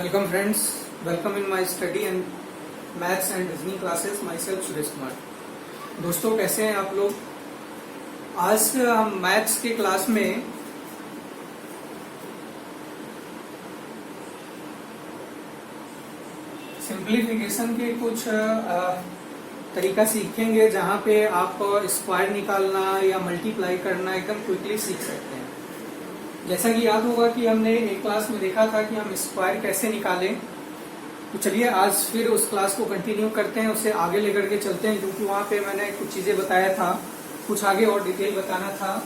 Welcome friends, welcome in my study and maths and reasoning classes. Myself Suresh Kumar. दोस्तों कैसे हैं आप लोग। आज हम मैथ्स के क्लास में सिंप्लीफिकेशन के कुछ तरीका सीखेंगे जहां पे आप स्क्वायर निकालना या मल्टीप्लाई करना एकदम क्विकली सीख सकते हैं। जैसा कि याद होगा कि हमने एक क्लास में देखा था कि हम स्क्वायर कैसे निकालें, तो चलिए आज फिर उस क्लास को कंटिन्यू करते हैं, उसे आगे लेकर के चलते हैं, क्योंकि वहां पे मैंने कुछ चीजें बताया था, कुछ आगे और डिटेल बताना था।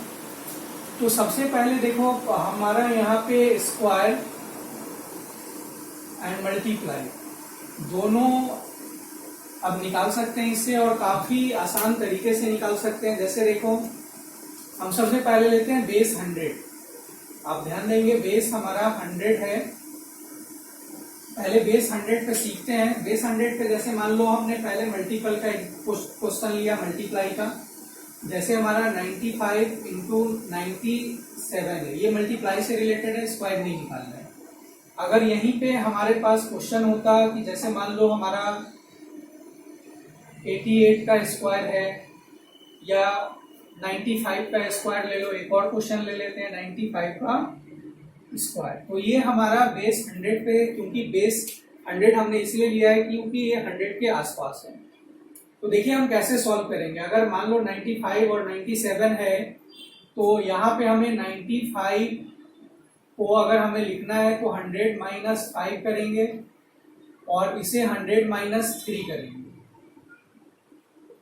तो सबसे पहले देखो हमारा यहाँ पे स्क्वायर एंड मल्टीप्लाई दोनों अब निकाल सकते हैं इससे, और काफी आसान तरीके से निकाल सकते हैं। जैसे देखो हम सबसे पहले लेते हैं बेस 100। आप ध्यान देंगे बेस हमारा 100 है। पहले बेस 100 पे सीखते हैं। बेस 100 पे जैसे मान लो हमने पहले मल्टीपल का क्वेश्चन लिया, मल्टीप्लाई का। जैसे हमारा 95 इंटू 97 है, ये मल्टीप्लाई से रिलेटेड है, स्क्वायर नहीं निकालना है। अगर यहीं पे हमारे पास क्वेश्चन होता कि जैसे मान लो हमारा 88 का स्क्वायर है या 95 का स्क्वायर ले लो, एक और क्वेश्चन ले लेते हैं 95 का स्क्वायर। तो ये हमारा बेस 100 पे, क्योंकि बेस 100 हमने इसलिए लिया है क्योंकि ये 100 के आसपास है। तो देखिए हम कैसे सॉल्व करेंगे। अगर मान लो 95 और 97 है, तो यहाँ पे हमें 95 को अगर हमें लिखना है तो 100 माइनस 5 करेंगे और इसे 100 माइनस 3 करेंगे,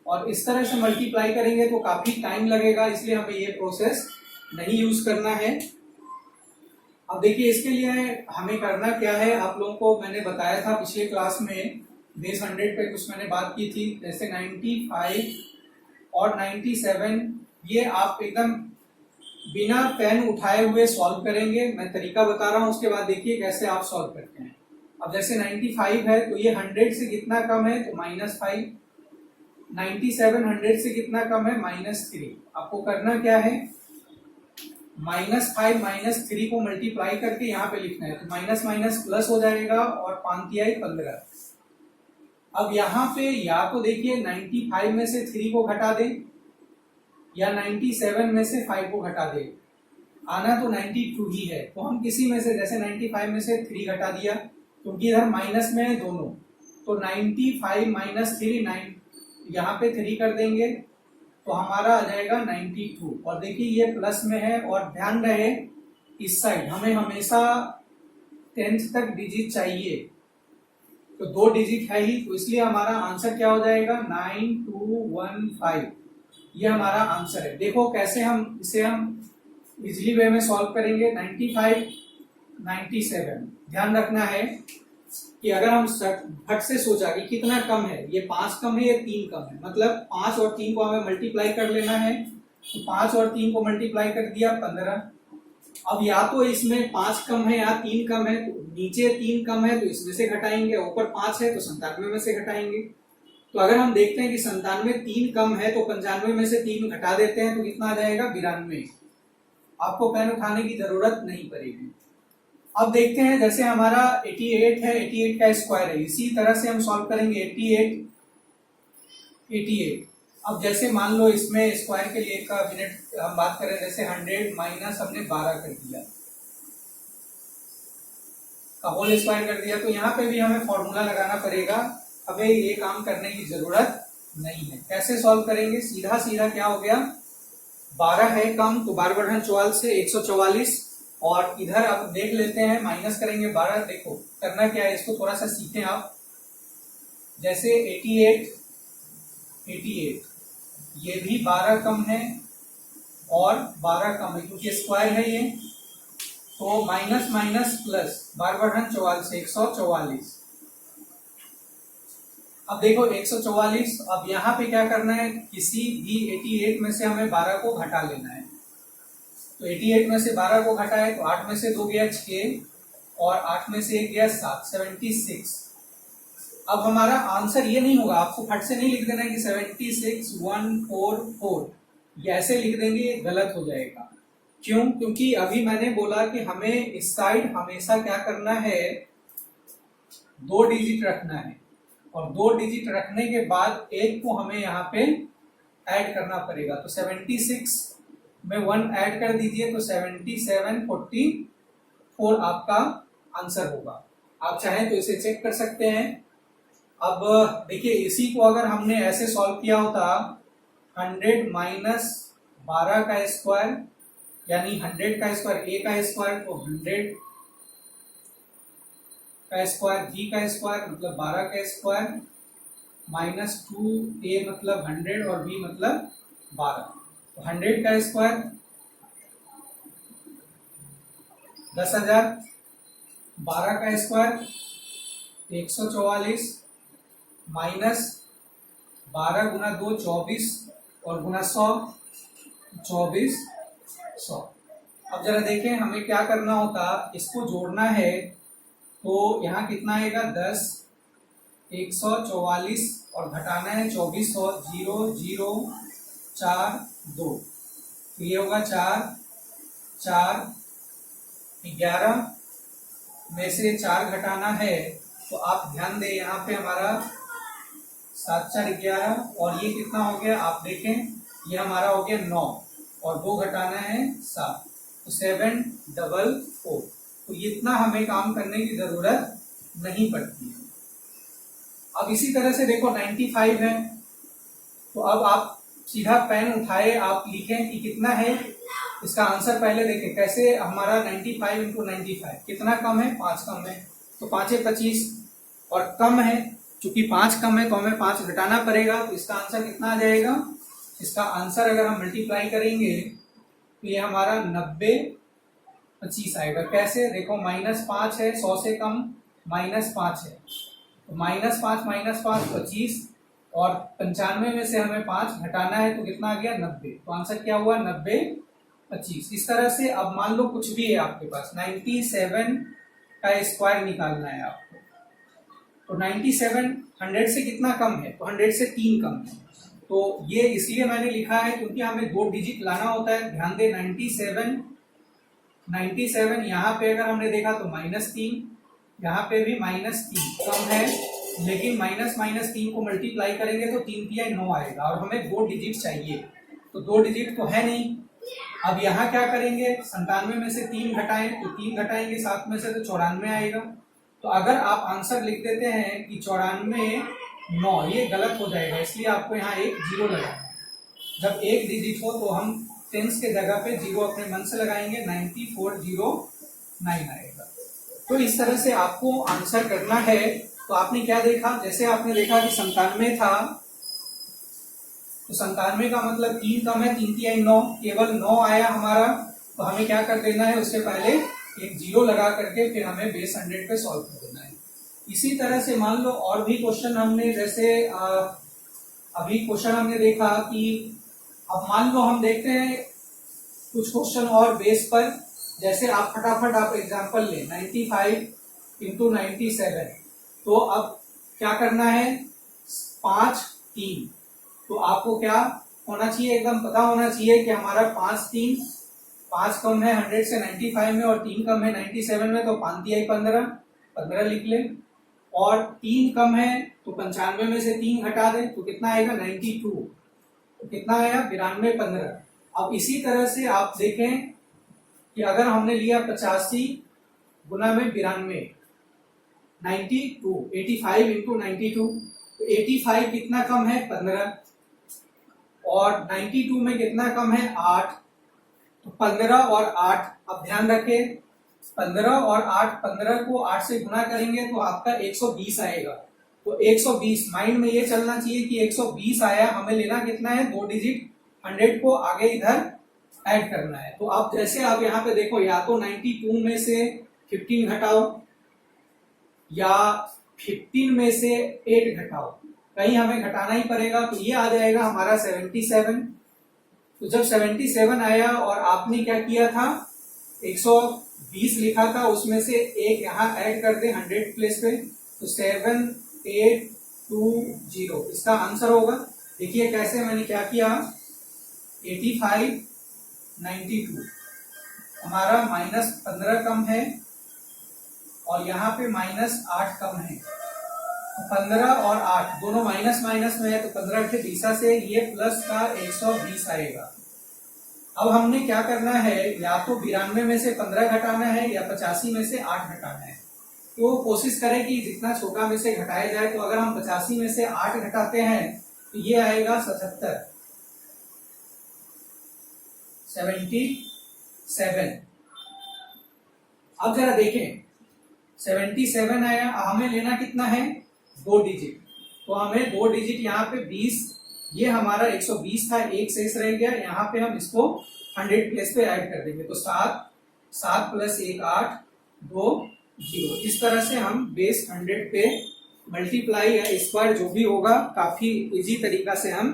और इस तरह से मल्टीप्लाई करेंगे तो काफी टाइम लगेगा, इसलिए हमें ये प्रोसेस नहीं यूज करना है। अब देखिए इसके लिए हमें करना क्या है, आप लोगों को मैंने बताया था पिछले क्लास में, बेस 100 पे कुछ मैंने बात की थी। जैसे 95 और 97 ये आप एकदम बिना पेन उठाए हुए सॉल्व करेंगे। मैं तरीका बता रहा हूं, उसके बाद देखिए कैसे आप सॉल्व करते हैं। अब जैसे 95 है तो ये 100 से कितना कम है तो -5। 97 100 से कितना कम है -3। आपको करना क्या है, -5 -3 को मल्टीप्लाई करके यहाँ पे लिखना है, तो माइनस माइनस प्लस हो जाएगा और 5 तिहाई 15। अब यहाँ पे या तो देखिए 95 में से 3 को घटा दे या 97 में से 5 को घटा दे। आना तो 92 ही है, तो हम किसी में से, जैसे 95 में से 3 घटा दिया क्योंकि इधर माइनस में है दोनों, तो 95 माइनस 3 यहाँ पे 3 कर देंगे तो हमारा आ जाएगा 92। और देखिए ये प्लस में है, और ध्यान रहे इस साइड हमें हमेशा 10th तक डिजिट चाहिए, तो 2 डिजिट है ही, तो इसलिए हमारा आंसर क्या हो जाएगा 9215। ये हमारा आंसर है। देखो कैसे हम इसे इजिली वे में सॉल्व करेंगे। 95 97 ध्यान रखना है कि अगर हम फट से सोचा कि कितना कम है, ये 5 कम है, ये 3 कम है, मतलब 5 और 3 को हमें मल्टीप्लाई कर लेना है। तो 5 और 3 को मल्टीप्लाई कर दिया 15। अब या तो इसमें 5 कम है या 3 कम है, तो नीचे 3 कम है तो इसमें से घटाएंगे, ऊपर 5 है तो 97 में से घटाएंगे। तो अगर हम देखते हैं कि 97 3 कम है तो 95 में से 3 घटा देते हैं तो कितना आ जाएगा 92। आपको पेन उठाने की जरूरत नहीं पड़ेगी। अब देखते हैं जैसे हमारा 88 है, 88 का स्क्वायर है, इसी तरह से हम सॉल्व करेंगे 88। अब जैसे मान लो इसमें स्क्वायर के लिए का मिनट हम बात करें, जैसे 100 माइनस हमने 12 कर दिया का होल स्क्वायर कर दिया, तो यहाँ पे भी हमें फॉर्मूला लगाना पड़ेगा। अबे ये काम करने की जरूरत नहीं है। कैसे सॉल्व करेंगे, सीधा सीधा क्या हो गया, 12 है कम तो 12 बढ़ा 44 से 144, और इधर अब देख लेते हैं माइनस करेंगे 12। देखो करना क्या है, इसको थोड़ा सा सीखें आप। जैसे 88 ये भी 12 कम है और 12 कम है क्योंकि स्क्वायर है ये, तो माइनस माइनस प्लस 12 बढ़ा 44 से 144। अब देखो 144। अब यहाँ पे क्या करना है, किसी भी 88 में से हमें 12 को घटा लेना है। तो 88 में से 12 को घटाए तो 8 में से 2 गया 6 और 8 में से 1 गया 7, 76। अब हमारा आंसर ये नहीं होगा, आपको फट से नहीं लिख देना है कि 76144, ये ऐसे लिख देंगे, ये गलत हो जाएगा। क्यों, क्योंकि अभी मैंने बोला कि हमें इस साइड हमेशा क्या करना है, 2 डिजिट रखना है, और 2 डिजिट रखने के बाद एक को हमें यहाँ पे ऐड करना पड़ेगा। तो 76 में 1 ऐड कर दीजिए तो 7744 आपका आंसर होगा। आप चाहें तो इसे चेक कर सकते हैं। अब देखिए, इसी को अगर हमने ऐसे सॉल्व किया होता 100 माइनस 12 का स्क्वायर, यानी 100 का स्क्वायर a का स्क्वायर, तो 100 का स्क्वायर b का स्क्वायर मतलब 12 का स्क्वायर, माइनस 2a मतलब 100 और b मतलब 12। तो 100 का स्क्वायर 10,000, 12 का स्क्वायर 144, माइनस 12 गुना 2 24 और गुना 100 2400। अब जरा देखें हमें क्या करना होता, इसको जोड़ना है तो यहाँ कितना आएगा 10, 144 और घटाना है 2400, 0 0 4 2, तो ये होगा 4 4 11 में से 4 घटाना है। तो आप ध्यान दें यहाँ पे हमारा 7 4 11 और ये कितना हो गया, आप देखें ये हमारा हो गया 9 और 2 घटाना है 7, तो 744। तो इतना हमें काम करने की जरूरत नहीं पड़ती है। अब इसी तरह से देखो 95 है, तो अब आप सीधा पेन उठाए, आप लिखें कि कितना है इसका आंसर। पहले देखें कैसे हमारा 95 इंटू 95 कितना कम है, 5 कम है, तो 5 25 और कम है, चूंकि 5 कम है तो हमें 5 घटाना पड़ेगा। तो इसका आंसर कितना आ जाएगा, इसका आंसर अगर हम मल्टीप्लाई करेंगे तो ये हमारा 90 25 आएगा। कैसे, देखो -5 है, 100 से कम -5 है, तो -5 -5 25 और 95 में से हमें 5 घटाना है तो कितना आ गया 90। तो आंसर क्या हुआ 90 25। इस तरह से अब मान लो कुछ भी है आपके पास, 97 का स्क्वायर निकालना है आपको, तो 97 100 से कितना कम है, तो 100 से 3 कम है। तो ये इसलिए मैंने लिखा है क्योंकि हमें 2 डिजिट लाना होता है। ध्यान दे 97 यहाँ पे अगर हमने देखा तो -3, यहाँ पे भी -3 कम है, लेकिन -3 को मल्टीप्लाई करेंगे तो 3 3 9 आएगा और हमें 2 डिजिट चाहिए, तो 2 डिजिट तो है नहीं। अब यहाँ क्या करेंगे, 97 में से 3 घटाएं तो 3 घटाएंगे 7 में से तो 94 आएगा। तो अगर आप आंसर लिख देते हैं कि 94 9, ये गलत हो जाएगा, इसलिए आपको यहाँ एक 0 लगाना है। जब एक डिजिट हो तो हम टेंस के जगह पे 0 अपने मन से लगाएंगे, 9409 आएगा। तो इस तरह से आपको आंसर करना है। तो आपने क्या देखा, जैसे आपने देखा कि 97 था, तो 97 का मतलब 3 कम है, 3 3 9, केवल 9 आया हमारा। तो हमें क्या कर देना है, उससे पहले एक 0 लगा करके फिर हमें बेस 100 पे सॉल्व कर देना है। इसी तरह से मान लो और भी क्वेश्चन हमने, जैसे अभी क्वेश्चन हमने देखा कि अब मान लो हम देखते हैं कुछ क्वेश्चन और बेस पर। जैसे आप फटाफट आप एग्जांपल लें 95 इंटू 97, तो अब क्या करना है 5 3, तो आपको क्या होना चाहिए, एकदम पता होना चाहिए कि हमारा 5 कम है 100 से 95 में और 3 कम है 97 में, तो 5 3 15 लिख ले, और 3 कम है तो 95 में से 3 घटा दे तो कितना आएगा 92, तो कितना आया 92 15। अब इसी तरह से आप देखें कि अगर हमने लिया 85 गुना में 92, 92 85 इंटू 92, तो 85 कितना कम है 15 और 92 में कितना कम है 8, तो 15 और 8। अब ध्यान रखें 15 और 8, 15 को 8 से गुना करेंगे तो आपका 120 आएगा। तो 120 माइंड में ये चलना चाहिए कि 120 आया, हमें लेना कितना है 2 डिजिट, 100 को आगे इधर ऐड करना है। तो आप जैसे आप यहाँ पे देखो, या तो 92 में से 15 घटाओ या 15 में से 8 घटाओ, कहीं हमें घटाना ही पड़ेगा। तो ये आ जाएगा हमारा 77। तो जब 77 आया और आपने क्या किया था 120 लिखा था, उसमें से एक यहाँ ऐड कर दे 100 प्लेस पे, तो 7820 इसका आंसर होगा। देखिए कैसे मैंने क्या किया, 85 92 हमारा -15 कम है और यहाँ पे -8 कम है, तो 15 और 8 दोनों माइनस माइनस में है, तो 15 के दिशा से ये प्लस का 120 आएगा। अब हमने क्या करना है, या तो 92 में से 15 घटाना है या 85 में से 8 घटाना है। तो कोशिश करें कि जितना छोटा में से घटाया जाए। तो अगर हम 85 में से 8 घटाते हैं तो ये आएगा 77, 77। अब जरा देखें, 77 आया, हमें लेना कितना है, 2 डिजिट। तो हमें 2 डिजिट यहाँ पे 20, ये हमारा 120 था, एक शेष रह गया, यहाँ पे हम इसको 100 प्लेस पे ऐड कर देंगे। तो 7 प्लस 1 8, 2 0। इस तरह से हम बेस 100 पे मल्टीप्लाई या स्क्वायर जो भी होगा काफी इजी तरीका से हम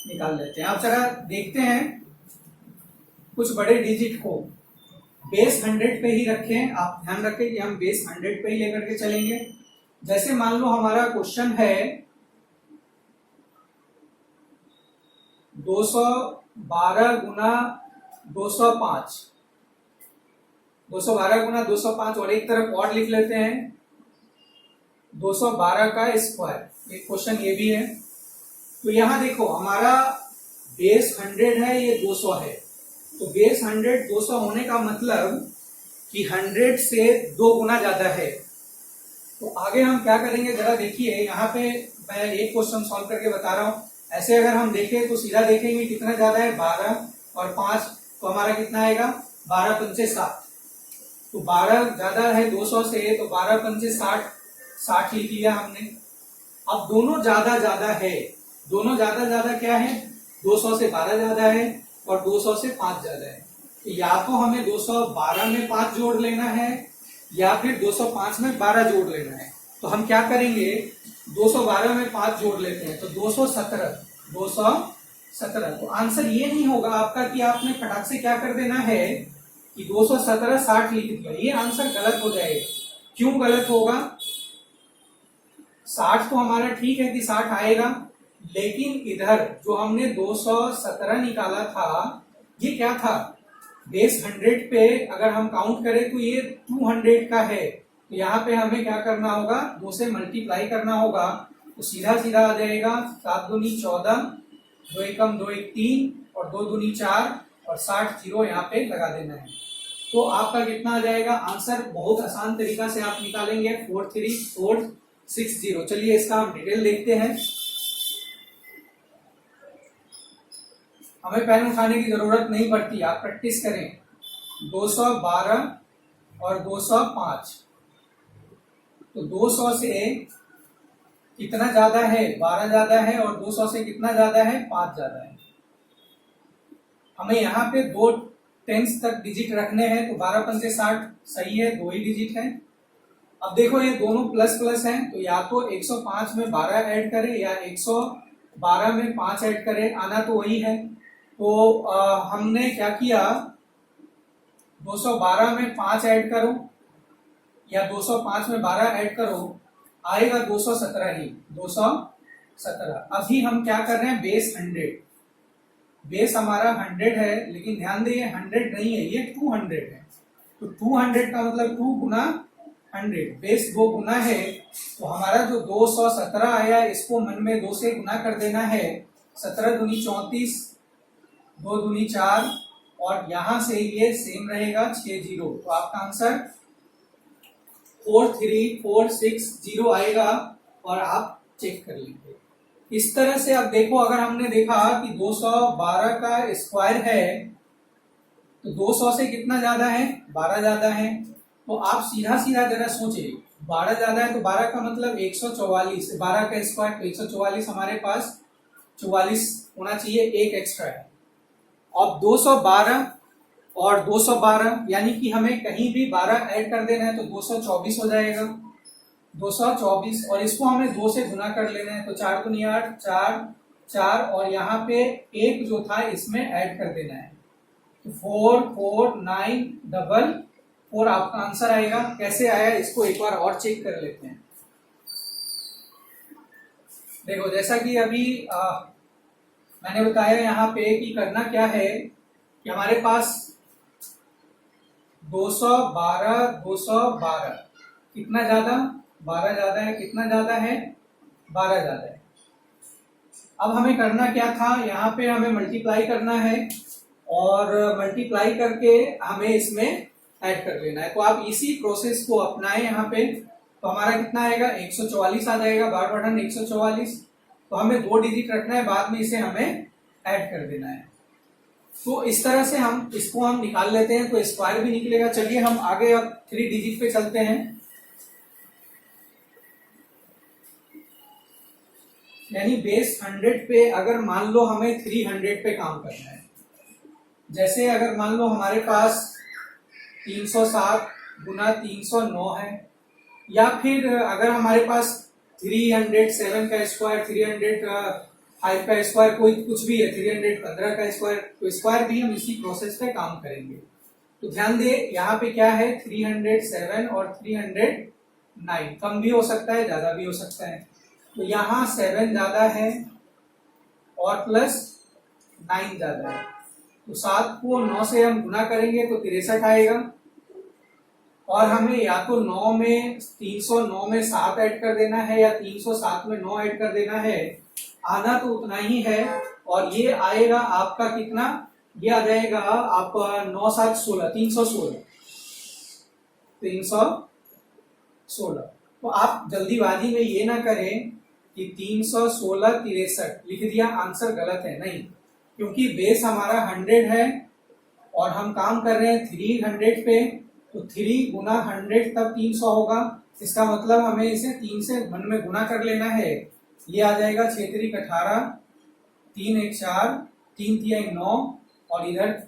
निकाल लेते हैं। आप जरा देखते हैं, कुछ बड़े डिजिट को बेस 100 पे ही रखें। आप ध्यान रखें कि हम बेस 100 पे ही लेकर के चलेंगे। जैसे मान लो हमारा क्वेश्चन है 212 गुना 205, 212 गुना 205, और एक तरफ और लिख लेते हैं 212 का स्क्वायर। एक क्वेश्चन ये भी है। तो यहां देखो हमारा बेस 100 है, ये 200 है। तो बेस 100 200 होने का मतलब कि 100 से 2 गुना ज्यादा है। तो आगे हम क्या करेंगे, जरा देखिए, यहाँ पे मैं एक क्वेश्चन सॉल्व करके बता रहा हूँ। ऐसे अगर हम देखें तो सीधा देखेंगे कितना ज्यादा है, 12 और 5, तो हमारा कितना आएगा, 12 पंचे 60। तो 12 ज्यादा है 200 से, तो 12 पंचे 60, 60 लिख लिया हमने। अब दोनों ज्यादा ज्यादा है, दोनों ज्यादा ज्यादा क्या है, 200 से 12 ज्यादा है और 200 से 5 ज्यादा है। तो या तो हमें 212 में 5 जोड़ लेना है या फिर 205 में 12 जोड़ लेना है। तो हम क्या करेंगे, 212 में 5 जोड़ लेते हैं, तो 217, 217। तो आंसर ये नहीं होगा आपका कि आपने फटाक से क्या कर देना है कि 217 60 लिख दिया। ये आंसर गलत हो जाएगा। क्यों गलत होगा, 60 तो हमारा ठीक है कि 60 आएगा, लेकिन इधर जो हमने 217 निकाला था ये क्या था, बेस 100 पे अगर हम काउंट करें तो ये 200 का है। तो यहाँ पे हमें क्या करना होगा, 2 से मल्टीप्लाई करना होगा। तो सीधा सीधा आ जाएगा 7 दूनी 14, 2 एकम 2 एक 3 और 2 दूनी 4 और 60 जीरो यहाँ पे लगा देना है। तो आपका कितना आ जाएगा आंसर, बहुत आसान तरीका से आप निकालेंगे 43460। चलिए इसका हम डिटेल देखते हैं। हमें पेन उठाने की जरूरत नहीं पड़ती, आप प्रैक्टिस करें। 212 और 205, तो 200 से कितना ज्यादा है, 12 ज्यादा है, और 200 से कितना ज्यादा है, 5 ज्यादा है। हमें यहाँ पे 2 टेंस तक डिजिट रखने हैं, तो 12 पंचे 60 सही है, 2 ही डिजिट है। अब देखो ये दोनों प्लस प्लस हैं, तो या तो 105 में 12 ऐड करें या 112 में 5 ऐड करें, आना तो वही है। तो हमने क्या किया, 212 में 5 ऐड करो या 205 में 12 ऐड करो, आएगा 217 ही, 217। अभी हम क्या कर रहे हैं, बेस 100, बेस हमारा 100 है, लेकिन ध्यान दें 100 नहीं है, ये 200 है। तो 200 का मतलब 2 गुना 100, बेस 2 गुना है। तो हमारा जो 217 आया, इसको मन में 2 से गुना कर देना है। 17 दूनी 34, 2 दूनी 4, और यहां से ये सेम रहेगा 6 जीरो। तो आपका आंसर 43460 आएगा, और आप चेक कर लीजिए। इस तरह से अब देखो, अगर हमने देखा कि 212 का स्क्वायर है, तो 200 से कितना ज्यादा है, 12 ज्यादा है। तो आप सीधा सीधा जरा सोचिए, 12 ज्यादा है तो 12 का मतलब 144, 12 का स्क्वायर तो 144, हमारे पास 44 होना चाहिए, एक एक्स्ट्रा है। अब 212 और 212 यानी कि हमें कहीं भी 12 ऐड कर देना है, तो 224 हो जाएगा, 224। और इसको हमें 2 से गुना कर लेना है, तो 4 दूनी 8, 4 4, और यहाँ पे एक जो था इसमें ऐड कर देना है, तो 44944 आपका आंसर आएगा। कैसे आया इसको एक बार और चेक कर लेते हैं। देखो जैसा कि अभी मैंने बताया यहाँ पे कि करना क्या है कि हमारे पास 212 212 कितना ज्यादा, 12 ज्यादा है, कितना ज्यादा है, 12 ज्यादा है। अब हमें करना क्या था, यहाँ पे हमें मल्टीप्लाई करना है और मल्टीप्लाई करके हमें इसमें ऐड कर लेना है। तो आप इसी प्रोसेस को अपनाएं यहाँ पे, तो हमारा कितना आएगा, 144 आ जाएगा, 12 बढ़न 144। तो हमें 2 डिजिट रखना है, बाद में इसे हमें ऐड कर देना है। तो इस तरह से हम इसको निकाल लेते हैं, तो स्क्वायर भी निकलेगा। चलिए हम आगे अब 3 डिजिट पे चलते हैं। यानी बेस 100 पे अगर मान लो हमें 300 पे काम करना है, जैसे अगर मान लो हमारे पास 307 गुना 309 है, या फिर अगर हमारे पास 307 का स्क्वायर, 305 का स्क्वायर, कोई कुछ भी है, 315 का स्क्वायर, तो स्क्वायर भी हम इसी प्रोसेस पे काम करेंगे। तो ध्यान दे, यहाँ पे क्या है, 307 और 309, कम भी हो सकता है, ज्यादा भी हो सकता है। तो यहाँ 7 ज्यादा है और प्लस 9 ज्यादा है, तो 7 को 9 से हम गुना करेंगे तो 63 आएगा। और हमें या तो 9 में 309 में 7 ऐड कर देना है, या 307 में 9 ऐड कर देना है। आना तो उतना ही है, और ये आएगा आपका कितना, ये आ जाएगा आप 9 7 16, 316। तो आप जल्दीबाजी में ये ना करें कि 316 63 लिख दिया, आंसर गलत है, नहीं, क्योंकि बेस हमारा 100 है और हम काम कर रहे हैं 300 पे, तो 3 गुना 100 तब 300 होगा। इसका मतलब हमें इसे 3 से मन में गुना कर लेना है। ये आ जाएगा 6 3 18, 3 1 4, 3 3 9 और इधर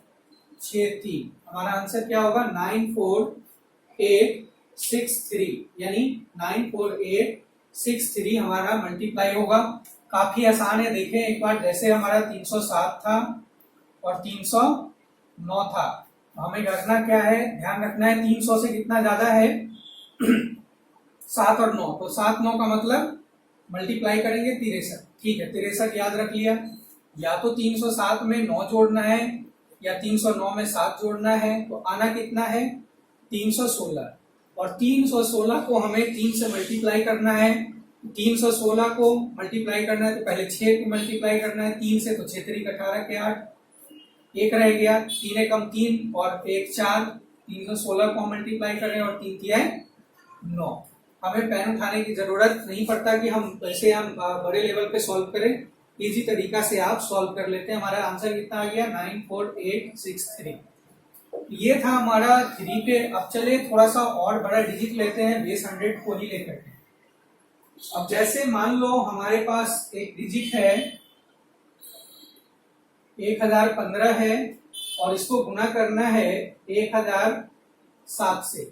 6 3। हमारा आंसर क्या होगा, 94863, यानी 94863 हमारा मल्टीप्लाई होगा। काफी आसान है, देखें एक बार, जैसे हमारा 307 था और 309 था, हमें रखना क्या है, ध्यान रखना है 300 से कितना ज्यादा है 7 और 9, तो 7 9 का मतलब मल्टीप्लाई करेंगे 63। ठीक है, 63 याद रख लिया। या तो 307 में 9 जोड़ना है या 309 में 7 जोड़ना है, तो आना कितना है 316, और 316 को हमें 3 से मल्टीप्लाई करना है। 316 को मल्टीप्लाई करना है तो पहले 6 को मल्टीप्लाई करना है 3 से, तो 6 3 18 के 8, एक रह गया, 3 एकम 3 और 1 4, 316 को मल्टीप्लाई करें और 3 3 9। हमें पेन उठाने की जरूरत नहीं पड़ता कि हम ऐसे हम बड़े लेवल पे सॉल्व करें, इजी तरीका से आप सॉल्व कर लेते हैं। हमारा आंसर कितना आ गया, 94863। ये था हमारा 3 पे। अब चले थोड़ा सा और बड़ा डिजिट लेते हैं, बेस 100 को ही लेकर के। अब जैसे मान लो हमारे पास एक डिजिट है 1015 है और इसको गुना करना है 1007 से,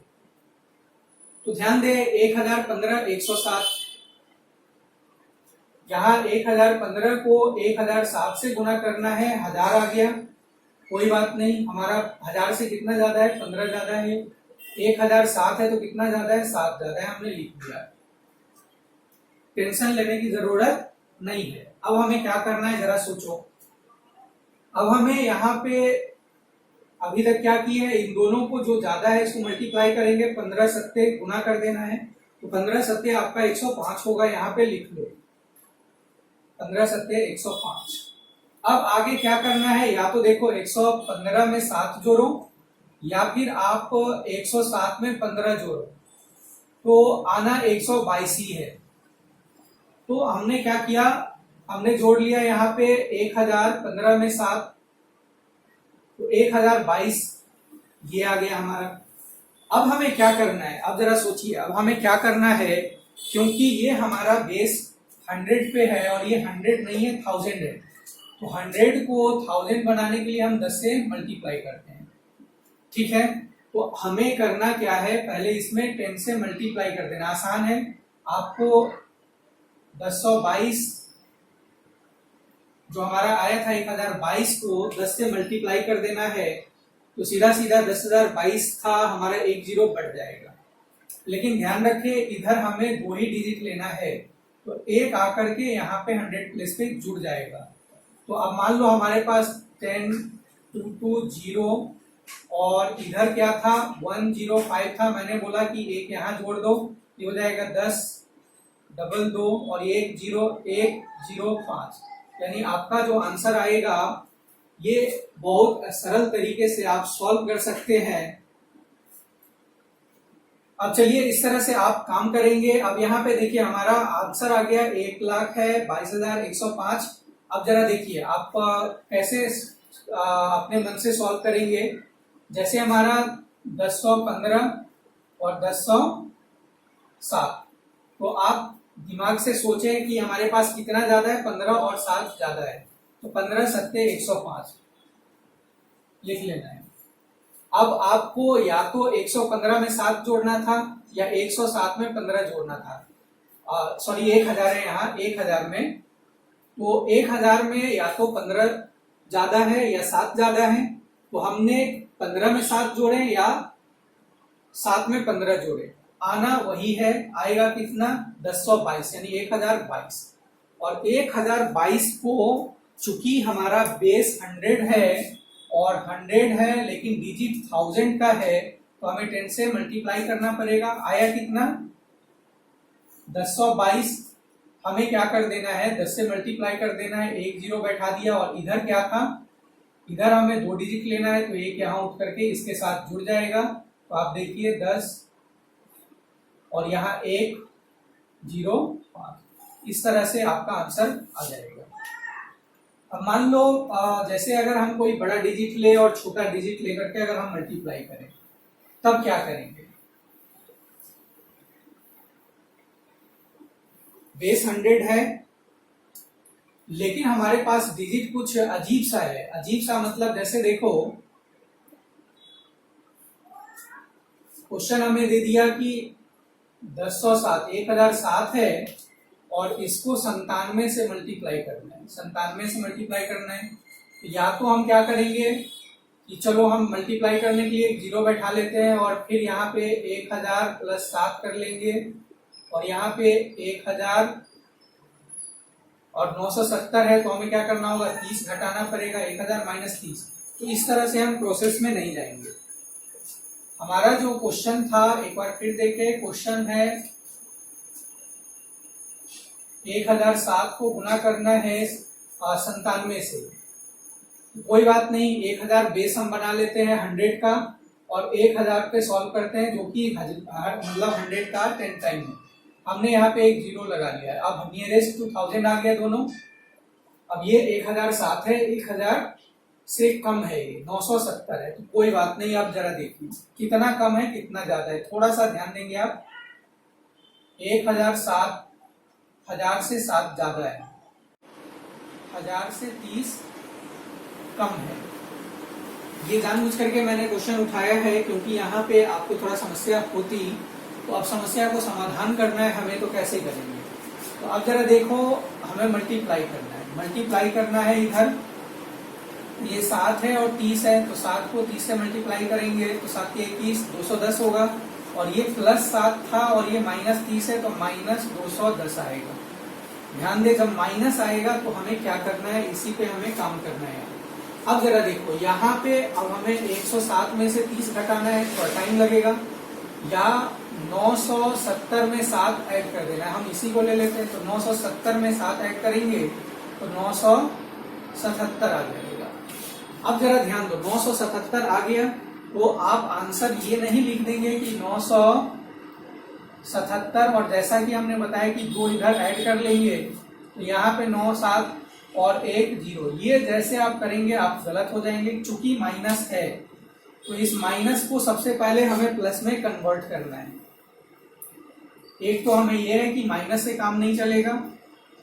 तो ध्यान दे 1015 107, यहाँ 1015 को 1007 से गुना करना है, 1000 आ गया, कोई बात नहीं, हमारा 1000 से कितना ज्यादा है, 15 ज्यादा है। 1007 है तो कितना ज्यादा है, 7 ज्यादा है, हमने लिख दिया, टेंशन लेने की जरूरत नहीं है। अब हमें क्या करना है जरा सोचो। अब हमें यहाँ पे अभी तक क्या किया है, इन दोनों को जो ज्यादा है इसको मल्टीप्लाई करेंगे, 15 सत्ते गुना कर देना है, तो 15 सत्ते आपका 105 होगा, यहाँ पे लिख लो 15 सत्ते 105। अब आगे क्या करना है, या तो देखो 115 में 7 जोड़ो, या फिर आप 107 में 15 जोड़ो, तो आना 122 ही है। तो हमने क्या किया, हमने जोड़ लिया यहाँ पे 1015 में 7, तो 1022 ये आ गया हमारा। अब हमें क्या करना है, अब जरा सोचिए, अब हमें क्या करना है, क्योंकि ये हमारा बेस 100 पे है और ये 100 नहीं है 1000 है, तो 100 को 1000 बनाने के लिए हम 10 से मल्टीप्लाई करते हैं। ठीक है, तो हमें करना क्या है, पहले इसमें 10 से मल्टीप्लाई कर देना, आसान है। आपको 1022 जो हमारा आया था 1022 को 10 से मल्टीप्लाई कर देना है, तो सीधा सीधा 10,022 था, हमारा एक जीरो बढ़ जाएगा। लेकिन ध्यान रखिए इधर हमें 2 ही डिजिट लेना है, तो एक आकर के यहाँ पे 100 प्लेस पे जुड़ जाएगा। तो अब मान लो हमारे पास 10 2 2 0 और इधर क्या था 105 था, मैंने बोला कि एक यहाँ जोड़ दो, ये हो जाएगा 10 डबल 2 और 10105, यानी आपका जो आंसर आएगा ये बहुत सरल तरीके से आप सॉल्व कर सकते हैं। अब चलिए इस तरह से आप काम करेंगे। अब यहाँ पे देखिए हमारा आंसर आ गया 1,00,000 है 22,105। अब जरा देखिए आप कैसे अपने मन से सॉल्व करेंगे। जैसे हमारा 1015 और 10,7, तो आप दिमाग से सोचें कि हमारे पास कितना ज्यादा है, 15 और 7 ज्यादा है, तो 15 सत्ते 105 लिख लेना है। अब आपको या तो 115 में 7 जोड़ना था या 107 में 15 जोड़ना था। सॉरी 1000 है यहाँ, 1000 में, तो 1000 में या तो 15 ज्यादा है या 7 ज्यादा है, तो हमने 15 में 7 जोड़े या 7 में 15 जोड़े, आना वही है। आएगा कितना 1022 यानी 1022। और 1022 को चूंकि हमारा बेस 100 है और 100 है लेकिन डिजिट 1000 का है, तो हमें 10 से मल्टीप्लाई करना पड़ेगा। आया कितना 1022। हमें क्या कर देना है 10 से मल्टीप्लाई कर देना है, एक जीरो बैठा दिया। और इधर क्या था, इधर हमें 2 डिजिट लेना है, तो एक यहाँ उठ करके इसके साथ जुड़ जाएगा। तो आप देखिए 10 और यहाँ 105, इस तरह से आपका आंसर आ जाएगा। अब मान लो जैसे अगर हम कोई बड़ा डिजिट ले और छोटा डिजिट लेकर के अगर हम मल्टीप्लाई करें, तब क्या करेंगे। बेस 100 है लेकिन हमारे पास डिजिट कुछ अजीब सा है। अजीब सा मतलब जैसे देखो क्वेश्चन हमें दे दिया कि 1007 1007 है और इसको 97 से मल्टीप्लाई करना है, 97 से मल्टीप्लाई करना है। तो या तो हम क्या करेंगे कि चलो हम मल्टीप्लाई करने के लिए एक जीरो बैठा लेते हैं और फिर यहाँ पे 1000 प्लस 7 कर लेंगे, और यहाँ पे 1000 और 970 है, तो हमें क्या करना होगा 30 घटाना पड़ेगा, 1000 माइनस 30। तो इस तरह से हम प्रोसेस में नहीं जाएंगे। हमारा जो क्वेश्चन था एक बार फिर देखें, क्वेश्चन है 1007 को गुना करना है 97 से। कोई बात नहीं, 1000 बेस हम बना लेते हैं 100 का और 1000 पे सॉल्व करते हैं, जो कि मतलब 100 का 10 टाइम है। हमने यहाँ पे एक जीरो लगा लिया है। अब नियरेस्ट टू 1000 आ गया दोनों। अब ये 1007 है, 1000 से कम है, ये 970 है, तो कोई बात नहीं। आप जरा देखिए कितना कम है कितना ज्यादा है, थोड़ा सा ध्यान देंगे आप। 1007 1000 से 7 ज्यादा है, 1000 से 30 कम है। ये जानबूझ करके मैंने क्वेश्चन उठाया है क्योंकि यहाँ पे आपको थोड़ा समस्या होती, तो अब समस्या को समाधान करना है हमें, तो कैसे करेंगे। तो अब जरा देखो हमें मल्टीप्लाई करना है, मल्टीप्लाई करना है। इधर ये 7 है और 30 है, तो 7 को 30 से मल्टीप्लाई करेंगे तो 7 के 21 210 होगा। और ये प्लस 7 था और ये माइनस 30 है, तो माइनस 210 आएगा। ध्यान दे जब माइनस आएगा तो हमें क्या करना है, इसी पे हमें काम करना है। अब जरा देखो यहाँ पे अब हमें 107 में से 30 घटाना है, थोड़ा टाइम लगेगा, या 970 में 7 ऐड कर देना है। हम इसी को ले लेते हैं, तो 970 में 7 ऐड करेंगे तो 977 आ जाएगा। अब जरा ध्यान दो 977 आ गया, तो आप आंसर ये नहीं लिख देंगे कि 977, और जैसा कि हमने बताया कि 2 इधर ऐड कर लेंगे, तो यहाँ पे 9 7 और 1 0, ये जैसे आप करेंगे आप गलत हो जाएंगे। चूंकि माइनस है तो इस माइनस को सबसे पहले हमें प्लस में कन्वर्ट करना है। एक तो हमें ये है कि माइनस से काम नहीं चलेगा,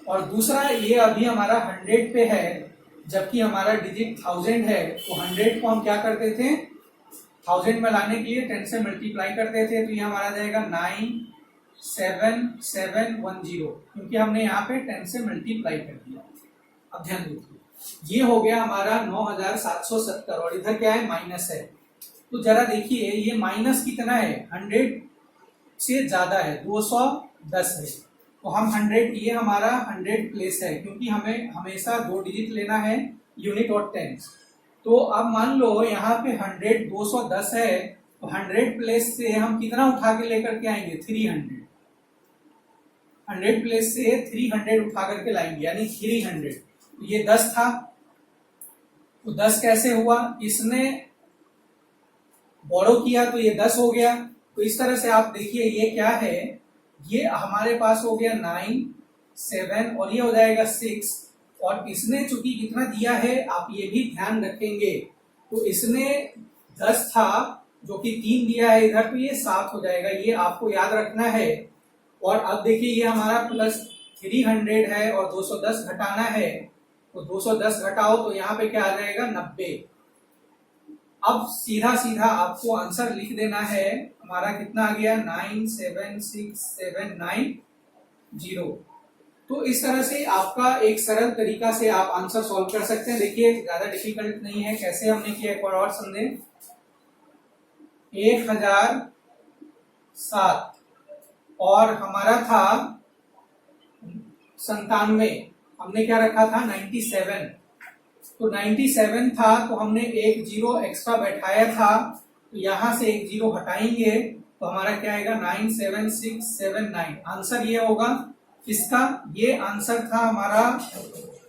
और दूसरा ये अभी हमारा 100 पे है जबकि हमारा डिजिट 1000 है, तो 100 को हम क्या करते थे 1000 में लाने के लिए 10 से मल्टीप्लाई करते थे, तो ये हमारा जाएगा 97710, क्योंकि हमने यहाँ पे 10 से मल्टीप्लाई कर दिया। अब ध्यान दीजिए ये हो गया हमारा 9770, और इधर क्या है माइनस है। तो जरा देखिए ये माइनस कितना है 100 से ज्यादा है, 210 है, तो हम 100, ये हमारा 100 प्लेस है, क्योंकि हमें हमेशा 2 डिजिट लेना है यूनिट और टेंस। तो अब मान लो यहाँ पे 100 210 है, तो 100 प्लेस से हम कितना उठा के लेकर के आएंगे? 300। 100 प्लेस से 300 उठा करके लाएंगे, यानी 300। तो ये 10 था, तो 10 कैसे हुआ? इसने बोरो किया तो ये 10 हो गया। तो इस तरह से आप देखिए ये क्या है, ये हमारे पास हो गया 9 7 और ये हो जाएगा 6। और इसने चूंकि कितना दिया है आप ये भी ध्यान रखेंगे, तो इसने 10 था जो कि 3 दिया है इधर, तो ये 7 हो जाएगा, ये आपको याद रखना है। और अब देखिए ये हमारा प्लस 300 है और 210 घटाना है, तो 210 घटाओ तो यहाँ पे क्या आ जाएगा? 90। अब सीधा सीधा आपको आंसर लिख देना है, हमारा कितना आ गया? 97679 तो इस तरह से आपका एक सरल तरीका से आप आंसर सॉल्व कर सकते हैं। देखिए ज्यादा डिफिकल्ट नहीं है। कैसे हमने किया एक बार और समझे। 1007 और हमारा था 97, हमने क्या रखा था? 97। तो 97 था तो हमने एक जीरो एक्स्ट्रा बैठाया था, तो यहां से एक जीरो हटाएंगे तो हमारा क्या आएगा? 97679। आंसर ये होगा किसका? ये आंसर था हमारा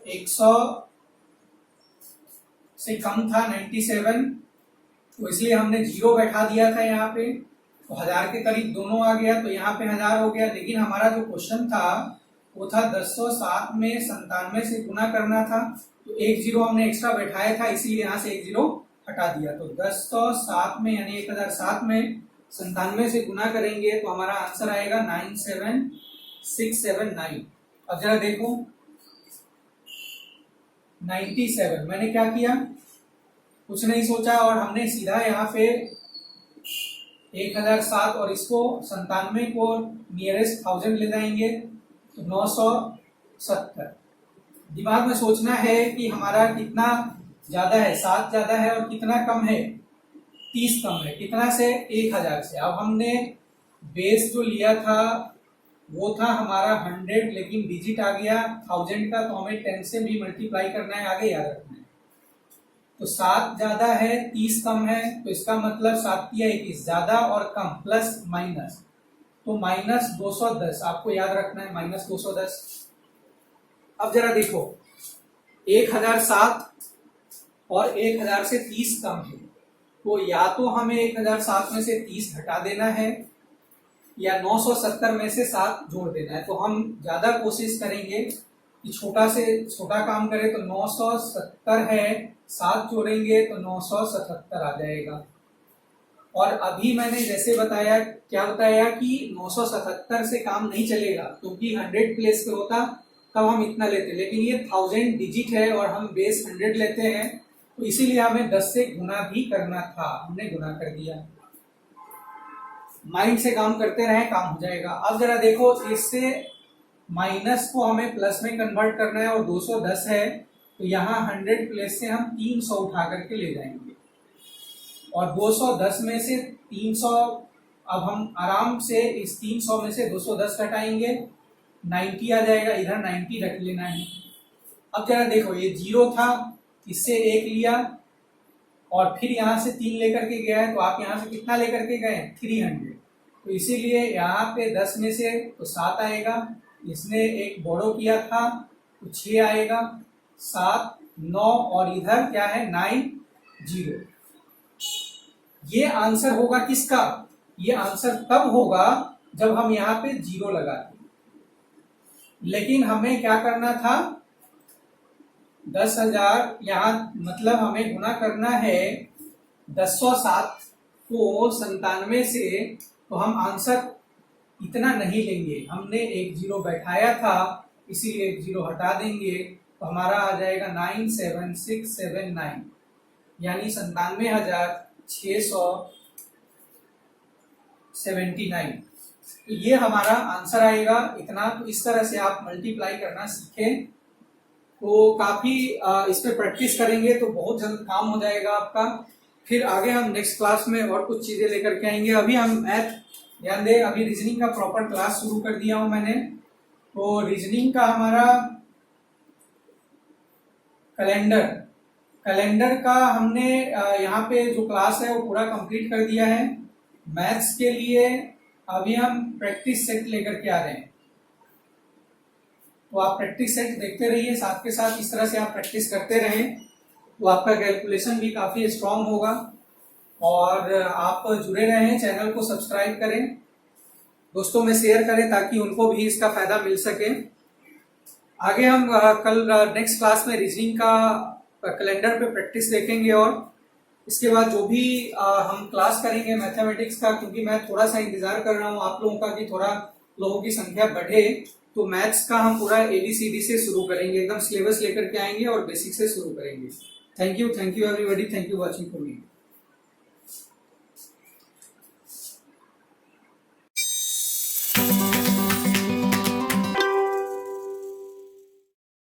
100 से कम था 97, तो इसलिए हमने जीरो बैठा दिया था यहाँ पे, तो 1000 के करीब दोनों आ गया, तो यहाँ पे 1000 हो गया। लेकिन हमारा जो क्वेश्चन था वो था 1007 में 97 से गुना करना था, तो एक जीरो हमने एक्स्ट्रा बैठाया था, इसीलिए यहाँ से एक जीरो हटा दिया। तो 1007 में यानी 1007 में 97 से गुना करेंगे तो हमारा आंसर आएगा 97679। अब जरा देखो 97, मैंने क्या किया? कुछ नहीं सोचा और हमने सीधा यहाँ पे 1007 और इसको 97 को नियरेस्ट 1000 ले जाएंगे तो 970। दिमाग में सोचना है कि हमारा कितना ज्यादा है, 7 ज्यादा है और कितना कम है? 30 कम है। कितना से? 1000 से। अब हमने बेस जो लिया था वो था हमारा 100, लेकिन डिजिट आ गया 1000 का, तो हमें 10 से भी मल्टीप्लाई करना है, आगे याद रखना है। तो 7 ज्यादा है 30 कम है, तो इसका मतलब 7 या 21 ज्यादा और कम प्लस माइनस, तो -210 आपको याद रखना है, -210। अब जरा देखो 1007 और 1000 से 30 कम है, तो या तो हमें 1007 में से 30 घटा देना है या 970 में से 7 जोड़ देना है। तो हम ज्यादा कोशिश करेंगे कि छोटा से छोटा काम करें, तो 970 है, 7 जोड़ेंगे तो 977 आ जाएगा। और अभी मैंने जैसे बताया, क्या बताया कि 977 से काम नहीं चलेगा, क्योंकि 100 प्लेस पे होता तब हम इतना लेते, लेकिन ये 1000 डिजिट है और हम बेस 100 लेते हैं, तो इसीलिए हमें 10 से गुना भी करना था, हमने गुना कर दिया। माइंड से काम करते रहे, काम हो जाएगा। अब जरा देखो इससे माइनस को हमें प्लस में कन्वर्ट करना है और 210 है, तो यहाँ 100 प्लेस से हम 300 उठा करके ले जाएंगे और 210 में से 300, अब हम आराम से इस 300 में से 210 घटाएंगे, 90 आ जाएगा, इधर 90 रख लेना है। अब जरा देखो ये जीरो था, इससे एक लिया और फिर यहाँ से 3 लेकर के गया है, तो आप यहाँ से कितना लेकर के गए? 300। तो इसीलिए यहाँ पे 10 में से तो 7 आएगा, इसने एक बोरो किया था तो 6 आएगा, 7 9 और इधर क्या है? 9 0। ये आंसर होगा किसका? ये आंसर तब होगा जब हम यहाँ पे जीरो लगाते, लेकिन हमें क्या करना था? 10,000 यहाँ मतलब हमें गुना करना है 1007 को 97 से, तो हम आंसर इतना नहीं लेंगे, हमने एक जीरो बैठाया था इसीलिए एक जीरो हटा देंगे, तो हमारा आ जाएगा 97679 यानी 97,679। तो ये हमारा आंसर आएगा इतना। तो इस तरह से आप मल्टीप्लाई करना सीखें, तो काफी इस पे प्रैक्टिस करेंगे तो बहुत जल्द काम हो जाएगा आपका। फिर आगे हम नेक्स्ट क्लास में और कुछ चीजें लेकर के आएंगे। अभी हम मैथ ध्यान दें, अभी रीजनिंग का प्रॉपर क्लास शुरू कर दिया हूं मैंने। तो रीजनिंग का हमारा कैलेंडर कैलेंडर का हमने यहाँ पे जो क्लास है वो पूरा कंप्लीट कर दिया है। मैथ्स के लिए अभी हम प्रैक्टिस सेट लेकर के आ रहे हैं, तो आप प्रैक्टिस सेट देखते रहिए, साथ के साथ इस तरह से आप प्रैक्टिस करते रहें तो आपका कैलकुलेशन भी काफी स्ट्रांग होगा। और आप जुड़े रहें, चैनल को सब्सक्राइब करें, दोस्तों में शेयर करें ताकि उनको भी इसका फायदा मिल सके। आगे हम कल नेक्स्ट क्लास में रीजनिंग का कैलेंडर पे प्रैक्टिस देखेंगे और इसके बाद जो भी हम क्लास करेंगे मैथमेटिक्स का, क्योंकि मैं थोड़ा सा इंतजार कर रहा हूँ आप लोगों का कि थोड़ा लोगों की संख्या बढ़े, तो मैथ्स का हम पूरा ABCD से शुरू करेंगे, एकदम सिलेबस लेकर के आएंगे और बेसिक से शुरू करेंगे। Thank you everybody, thank you watching for me.